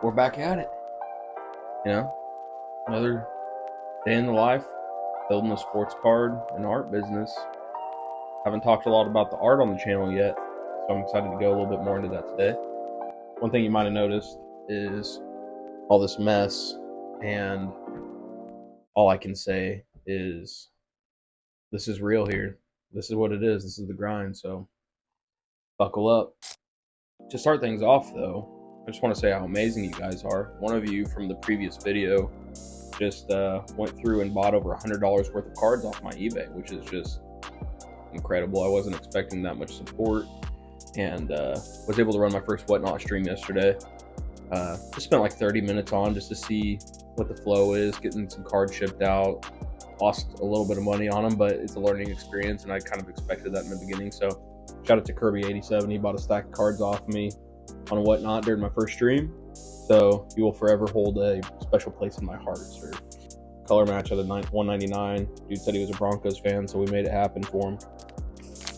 we're back at it. You know, another day in the life, building a sports card and art business. Haven't talked a lot about the art on the channel yet, so I'm excited to go a little bit more into that today. One thing you might have noticed is all this mess, and all I can say is this is real here. This is what it is. This is the grind, so buckle up. To start things off, though, I just want to say how amazing you guys are. One of you from the previous video just went through and bought over $100 worth of cards off my eBay, which is just incredible. I wasn't expecting that much support, and was able to run my first Whatnot stream yesterday. Just spent like 30 minutes on just to see what the flow is, getting some cards shipped out. Lost a little bit of money on them, but it's a learning experience, and I kind of expected that in the beginning. So shout out to Kirby87. He bought a stack of cards off me on Whatnot during my first stream. So you will forever hold a special place in my heart, sir. Color match at the 199. Dude said he was a Broncos fan, so we made it happen for him.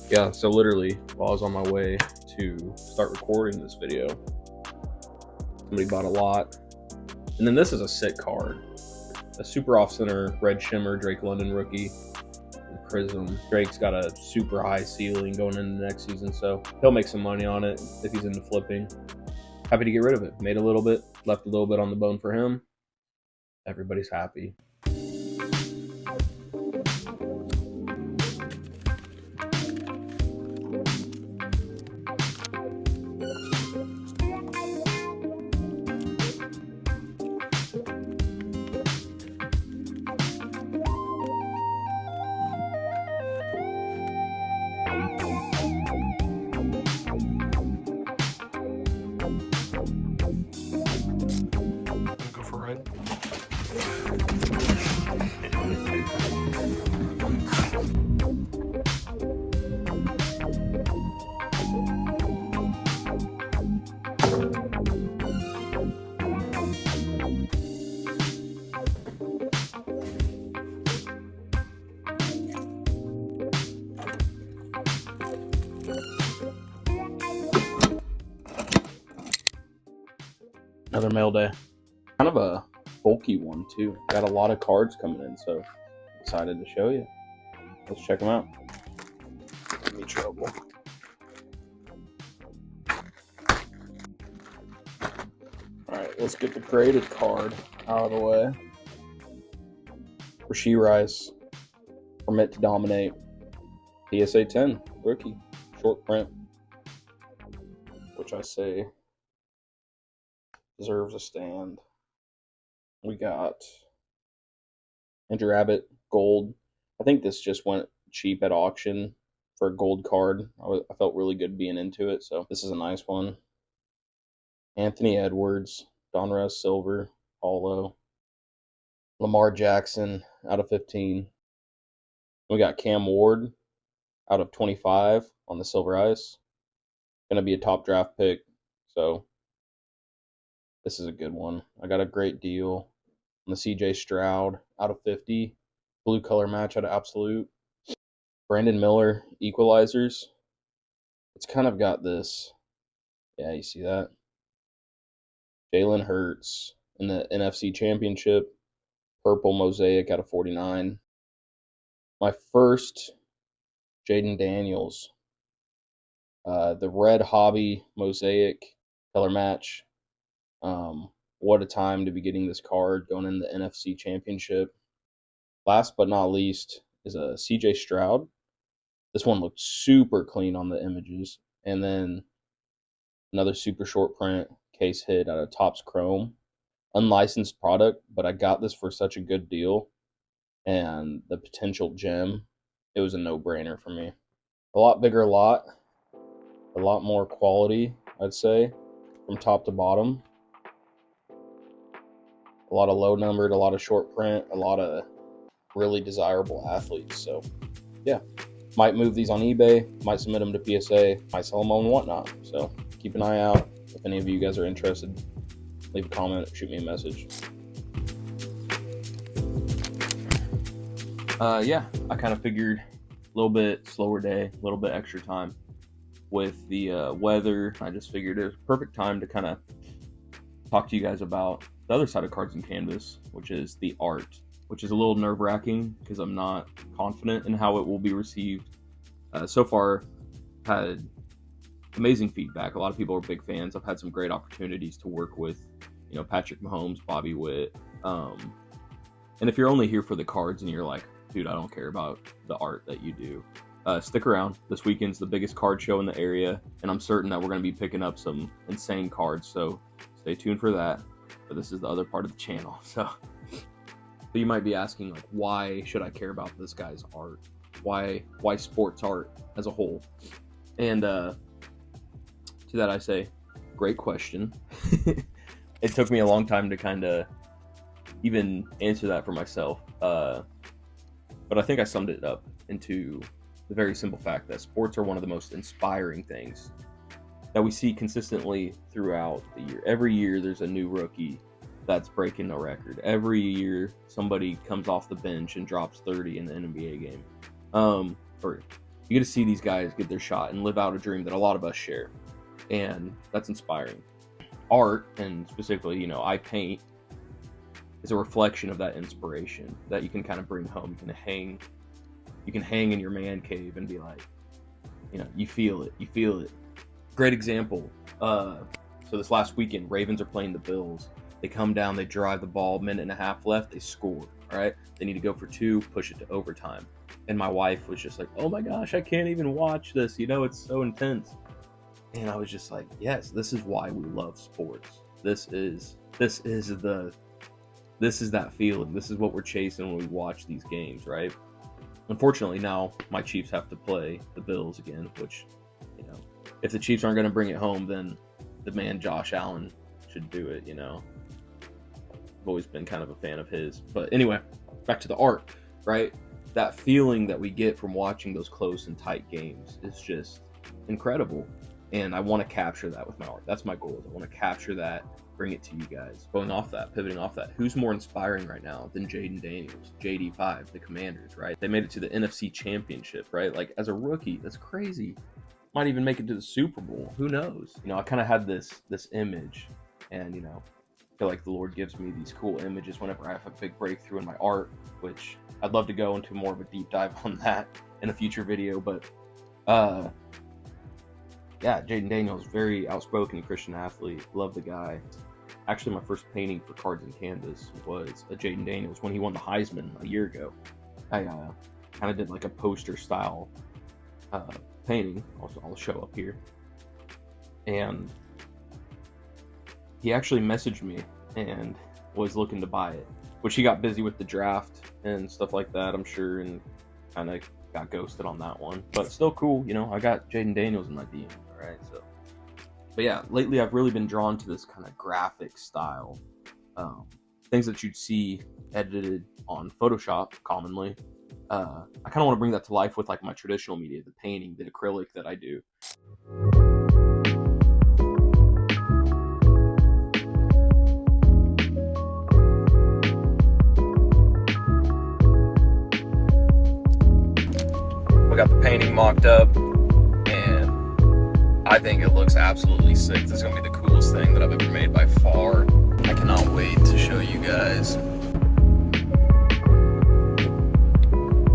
Yeah, so literally, while I was on my way to start recording this video, somebody bought a lot. And then this is a sick card. A super off-center red shimmer Drake London rookie. Prism. Drake's got a super high ceiling going into next season, so he'll make some money on it if he's into flipping. Happy to get rid of it. Made a little bit, left a little bit on the bone for him. Everybody's happy. Go for red. Another Mailday. Kind of a bulky one, too. Got a lot of cards coming in, so excited to show you. Let's check them out. Give me trouble. Alright, let's get the graded card out of the way. Rasheed Rice, Permit to Dominate. PSA 10, rookie, short print, which I say deserves a stand. We got Andrew Abbott, gold. I think this just went cheap at auction for a gold card. I felt really good being into it, so this is a nice one. Anthony Edwards, Donruss silver, holo. Lamar Jackson out of 15. We got Cam Ward out of 25 on the silver ice. Gonna be a top draft pick, so this is a good one. I got a great deal on the CJ Stroud out of 50. Blue color match out of Absolute. Brandon Miller, equalizers. It's kind of got this. Yeah, you see that? Jalen Hurts in the NFC Championship. Purple mosaic out of 49. My first Jaden Daniels. The red hobby mosaic color match. What a time to be getting this card going in the NFC Championship. Last but not least is a CJ Stroud. This one looked super clean on the images. And then another super short print case hit out of Topps Chrome. Unlicensed product, but I got this for such a good deal. And the potential gem, it was a no-brainer for me. A lot bigger lot. A lot more quality, I'd say, from top to bottom. A lot of low numbered, a lot of short print, a lot of really desirable athletes. So, yeah, might move these on eBay, might submit them to PSA, might sell them on Whatnot. So, keep an eye out. If any of you guys are interested, leave a comment, shoot me a message. Yeah, I kind of figured a little bit slower day, a little bit extra time with the weather. I just figured it was perfect time to kind of talk to you guys about the other side of cards and canvas, which is the art, which is a little nerve-wracking because I'm not confident in how it will be received. So far, had amazing feedback. A lot of people are big fans. I've had some great opportunities to work with, Patrick Mahomes, Bobby Witt. And if you're only here for the cards and you're like, dude, I don't care about the art that you do, stick around. This weekend's the biggest card show in the area, and I'm certain that we're going to be picking up some insane cards. So stay tuned for that. But this is the other part of the channel. So you might be asking, like, why should I care about this guy's art? Why sports art as a whole? And to that I say, great question. It took me a long time to kind of even answer that for myself. But I think I summed it up into the very simple fact that sports are one of the most inspiring things that we see consistently throughout the year. Every year there's a new rookie that's breaking a record. Every year somebody comes off the bench and drops 30 in the NBA game. Or you get to see these guys get their shot and live out a dream that a lot of us share. And that's inspiring. Art, and specifically, I paint, is a reflection of that inspiration that you can kind of bring home. You can hang in your man cave and be like, you feel it. Great example. So this last weekend, Ravens are playing the Bills. They come down, they drive the ball, minute and a half left, they score. All right, they need to go for 2, push it to overtime. And my wife was just like, oh my gosh, I can't even watch this. It's so intense. And I was just like, yes, this is why we love sports. This is that feeling. This is what we're chasing when we watch these games, right? Unfortunately, now my Chiefs have to play the Bills again, which, if the Chiefs aren't going to bring it home, then the man Josh Allen should do it, I've always been kind of a fan of his. But anyway, back to the art, right? That feeling that we get from watching those close and tight games is just incredible. And I want to capture that with my art. That's my goal. I want to capture that, bring it to you guys. Pivoting off that, who's more inspiring right now than Jaden Daniels, JD5, the Commanders, right? They made it to the NFC Championship, right? Like, as a rookie, that's crazy. Might even make it to the Super Bowl. Who knows? I kind of had this image, and I feel like the Lord gives me these cool images whenever I have a big breakthrough in my art, which I'd love to go into more of a deep dive on that in a future video. But yeah, Jaden Daniels, very outspoken Christian athlete. Love the guy. Actually, my first painting for cards and canvas was a Jaden Daniels when he won the Heisman a year ago. I kind of did like a poster style painting. I'll show up here. And he actually messaged me and was looking to buy it, which he got busy with the draft and stuff like that, I'm sure, and kind of got ghosted on that one. But still cool, I got Jaden Daniels in my DM, all right? So, but yeah, lately I've really been drawn to this kind of graphic style, things that you'd see edited on Photoshop commonly. I kind of want to bring that to life with like my traditional media, the painting, the acrylic that I do. We got the painting mocked up, and I think it looks absolutely sick. This is going to be the coolest thing that I've ever made by far. I cannot wait to show you guys.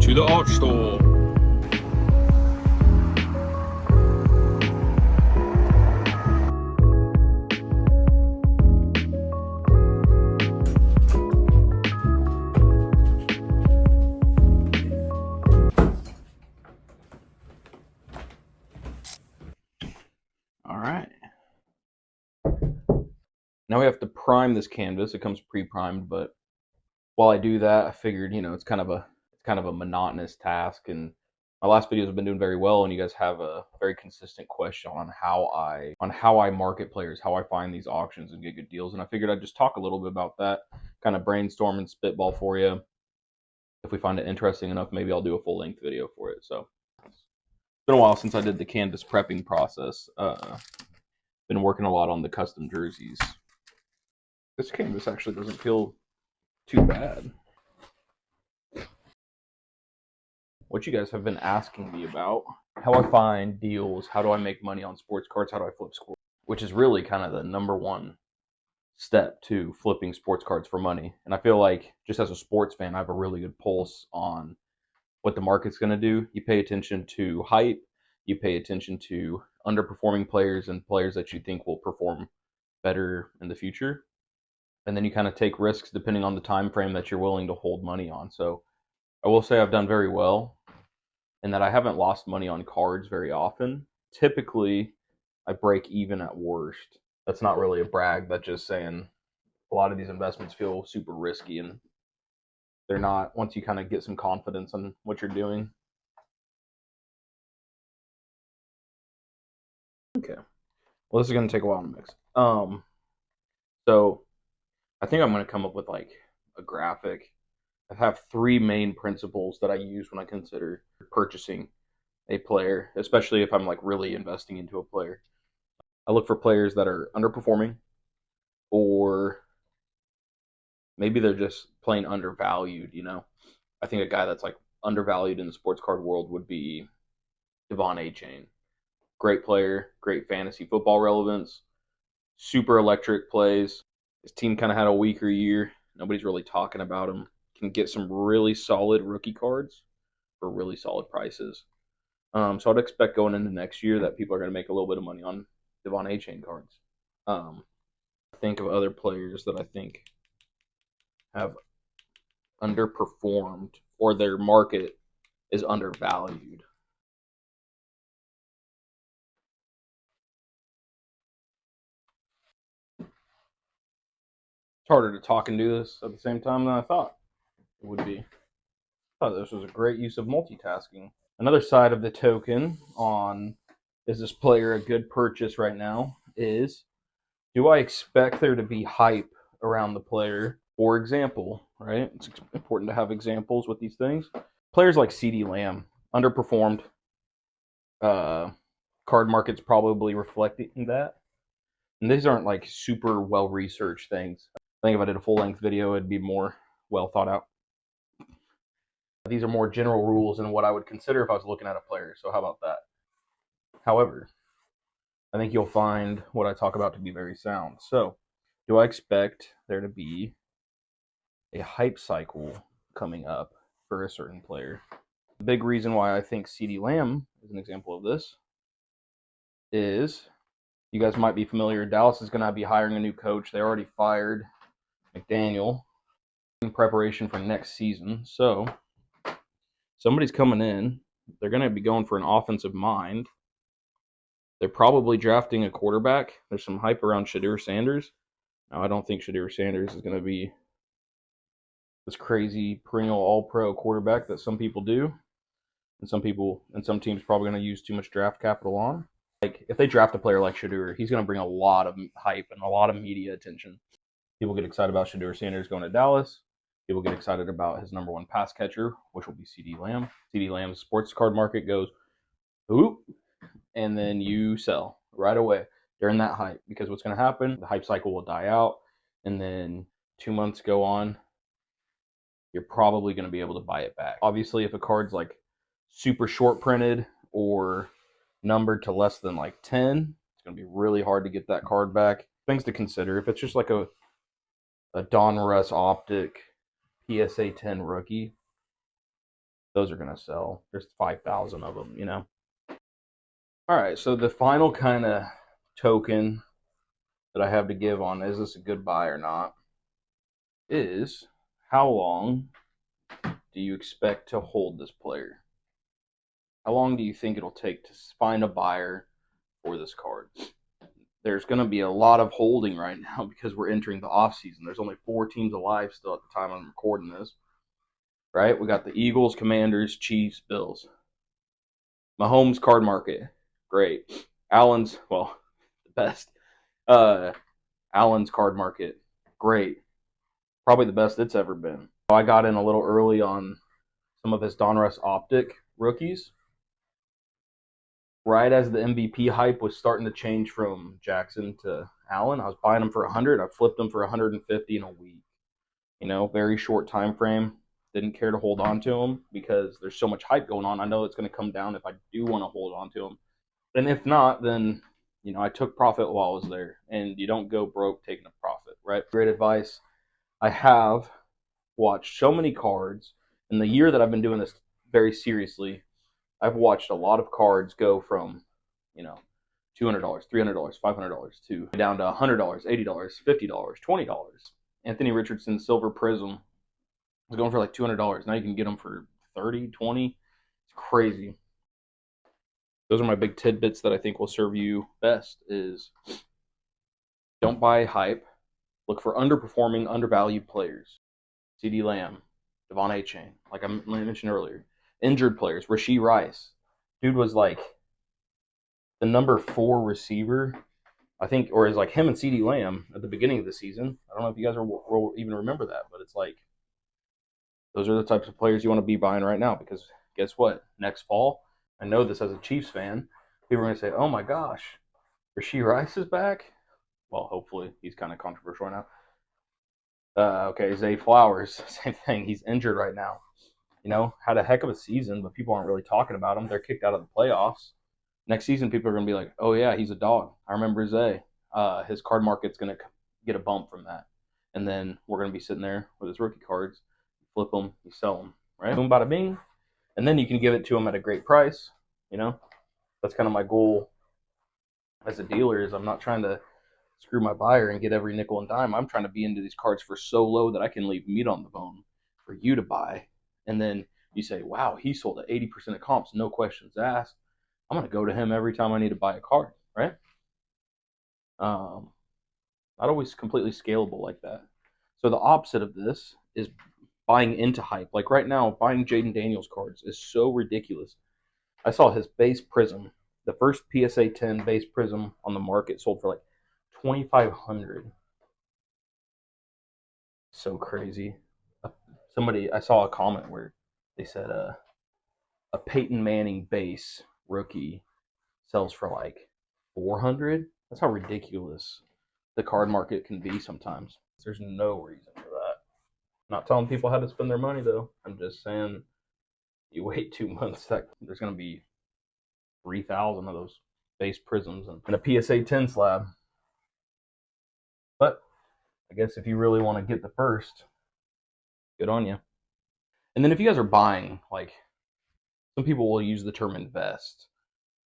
To the art store. All right. Now we have to prime this canvas. It comes pre-primed, but while I do that, I figured, it's kind of a monotonous task, and my last videos have been doing very well, and you guys have a very consistent question on how I market players, how I find these auctions and get good deals. And I figured I'd just talk a little bit about that, kind of brainstorm and spitball for you. If we find it interesting enough, maybe I'll do a full-length video for it. So it's been a while since I did the canvas prepping process. Been working a lot on the custom jerseys. This canvas actually doesn't feel too bad. What you guys have been asking me about, how I find deals, how do I make money on sports cards, how do I flip scores, which is really kind of the number one step to flipping sports cards for money. And I feel like just as a sports fan, I have a really good pulse on what the market's going to do. You pay attention to hype, you pay attention to underperforming players and players that you think will perform better in the future. And then you kind of take risks depending on the time frame that you're willing to hold money on. So I will say I've done very well in that I haven't lost money on cards very often. Typically, I break even at worst. That's not really a brag. That's just saying a lot of these investments feel super risky, and they're not once you kind of get some confidence on what you're doing. Okay. Well, this is going to take a while to mix. So I think I'm going to come up with like a graphic. I have three main principles that I use when I consider purchasing a player, especially if I'm like really investing into a player. I look for players that are underperforming, or maybe they're just plain undervalued. I think a guy that's like undervalued in the sports card world would be Devon A-Chain. Great player, great fantasy football relevance, super electric plays. His team kind of had a weaker year. Nobody's really talking about him. Can get some really solid rookie cards for really solid prices. So I'd expect going into next year that people are going to make a little bit of money on Devon A-Chain cards. Think of other players that I think have underperformed or their market is undervalued. It's harder to talk and do this at the same time than I thought it would be. I thought this was a great use of multitasking. Another side of the token on is this player a good purchase right now is, do I expect there to be hype around the player? For example, right? It's important to have examples with these things. Players like CeeDee Lamb underperformed. Card market's probably reflecting that. And these aren't like super well researched things. I think if I did a full length video, it'd be more well thought out. These are more general rules and what I would consider if I was looking at a player. So how about that? However, I think you'll find what I talk about to be very sound. So, do I expect there to be a hype cycle coming up for a certain player? The big reason why I think CeeDee Lamb is an example of this is, you guys might be familiar, Dallas is going to be hiring a new coach. They already fired McDaniel in preparation for next season. So somebody's coming in. They're going to be going for an offensive mind. They're probably drafting a quarterback. There's some hype around Shedeur Sanders. Now, I don't think Shedeur Sanders is going to be this crazy perennial all-pro quarterback that some people do. And some teams probably going to use too much draft capital on. Like, if they draft a player like Shedeur, he's going to bring a lot of hype and a lot of media attention. People get excited about Shedeur Sanders going to Dallas. People get excited about his number one pass catcher, which will be CeeDee Lamb. CeeDee Lamb's sports card market goes, oop, and then you sell right away during that hype. Because what's going to happen, the hype cycle will die out, and then 2 months go on, you're probably going to be able to buy it back. Obviously, if a card's like super short printed or numbered to less than like 10, it's going to be really hard to get that card back. Things to consider. If it's just like a Donruss Optic PSA 10 rookie, those are going to sell. There's 5,000 of them, All right, so the final kind of token that I have to give on is this a good buy or not is, how long do you expect to hold this player? How long do you think it'll take to find a buyer for this card? There's going to be a lot of holding right now because we're entering the offseason. There's only 4 teams alive still at the time I'm recording this. Right? We got the Eagles, Commanders, Chiefs, Bills. Mahomes card market, great. Allen's, well, the best. Allen's card market, great. Probably the best it's ever been. I got in a little early on some of his Donruss Optic rookies. Right as the MVP hype was starting to change from Jackson to Allen, I was buying them for 100. I flipped them for 150 in a week. Very short time frame. Didn't care to hold on to them because there's so much hype going on. I know it's going to come down if I do want to hold on to them. And if not, then, I took profit while I was there. And you don't go broke taking a profit. right? Great advice. I have watched so many cards in the year that I've been doing this very seriously. I've watched a lot of cards go from, $200, $300, $500 to down to $100, $80, $50, $20. Anthony Richardson Silver Prism was going for like $200. Now you can get them for 30, 20. It's crazy. Those are my big tidbits that I think will serve you best is don't buy hype. Look for underperforming, undervalued players. CD Lamb, Devon A-Chain, like I mentioned earlier. Injured players, Rashee Rice. Dude was like the number 4 receiver, I think, or is like him and CD Lamb at the beginning of the season. I don't know if you guys will even remember that, but it's like those are the types of players you want to be buying right now because guess what? Next fall, I know this as a Chiefs fan, people are going to say, oh my gosh, Rashee Rice is back. Well, hopefully. He's kind of controversial right now. Okay, Zay Flowers, same thing. He's injured right now. Had a heck of a season, but people aren't really talking about him. They're kicked out of the playoffs. Next season, people are going to be like, oh, yeah, he's a dog. I remember Zay. His card market's going to get a bump from that. And then we're going to be sitting there with his rookie cards. You flip them, you sell them, right? Boom, bada bing. And then you can give it to him at a great price. That's kind of my goal as a dealer is I'm not trying to screw my buyer and get every nickel and dime. I'm trying to be into these cards for so low that I can leave meat on the bone for you to buy. And then you say, wow, he sold at 80% of comps, no questions asked. I'm going to go to him every time I need to buy a card, right? Not always completely scalable like that. So the opposite of this is buying into hype. Like right now, buying Jaden Daniels cards is so ridiculous. I saw his base prism, the first PSA 10 base prism on the market sold for like $2,500. So crazy. I saw a comment where they said a Peyton Manning base rookie sells for like 400. That's how ridiculous the card market can be sometimes. There's no reason for that. Not telling people how to spend their money though. I'm just saying you wait 2 months, there's going to be 3,000 of those base prisms and a PSA 10 slab. But I guess if you really want to get the first, good on you. And then if you guys are buying, like some people will use the term invest.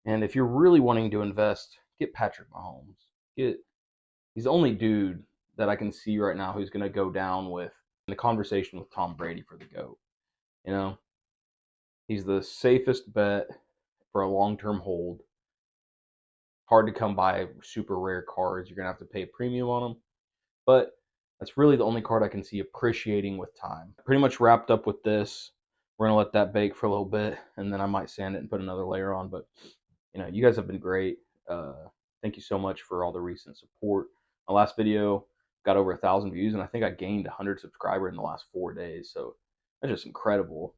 And if you're really wanting to invest, get Patrick Mahomes. He's the only dude that I can see right now who's going to go down with in the conversation with Tom Brady for the GOAT. He's the safest bet for a long-term hold. Hard to come by super rare cards. You're going to have to pay a premium on them. But that's really the only card I can see appreciating with time. Pretty much wrapped up with this. We're going to let that bake for a little bit, and then I might sand it and put another layer on. But, you guys have been great. Thank you so much for all the recent support. My last video got over 1,000 views, and I think I gained 100 subscribers in the last 4 days. So that's just incredible.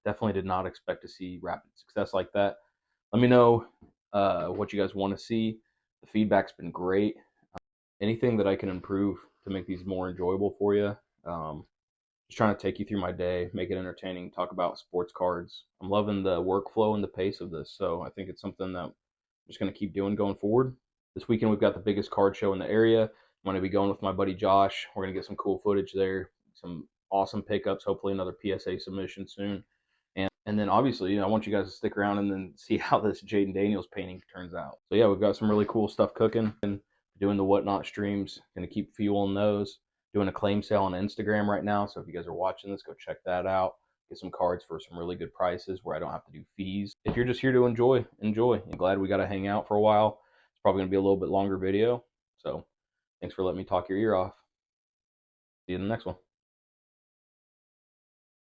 Definitely did not expect to see rapid success like that. Let me know what you guys want to see. The feedback's been great. Anything that I can improve to make these more enjoyable for you. Just trying to take you through my day, make it entertaining, talk about sports cards. I'm loving the workflow and the pace of this, so I think it's something that I'm just going to keep doing going forward. This weekend we've got the biggest card show in the area. I'm going to be going with my buddy Josh. We're going to get some cool footage there, some awesome pickups, hopefully another PSA submission soon. And then obviously, I want you guys to stick around and then see how this Jaden Daniels painting turns out. So yeah, we've got some really cool stuff cooking and doing the Whatnot streams. Going to keep fueling those. Doing a claim sale on Instagram right now. So if you guys are watching this, go check that out. Get some cards for some really good prices where I don't have to do fees. If you're just here to enjoy. I'm glad we got to hang out for a while. It's probably going to be a little bit longer video. So thanks for letting me talk your ear off. See you in the next one.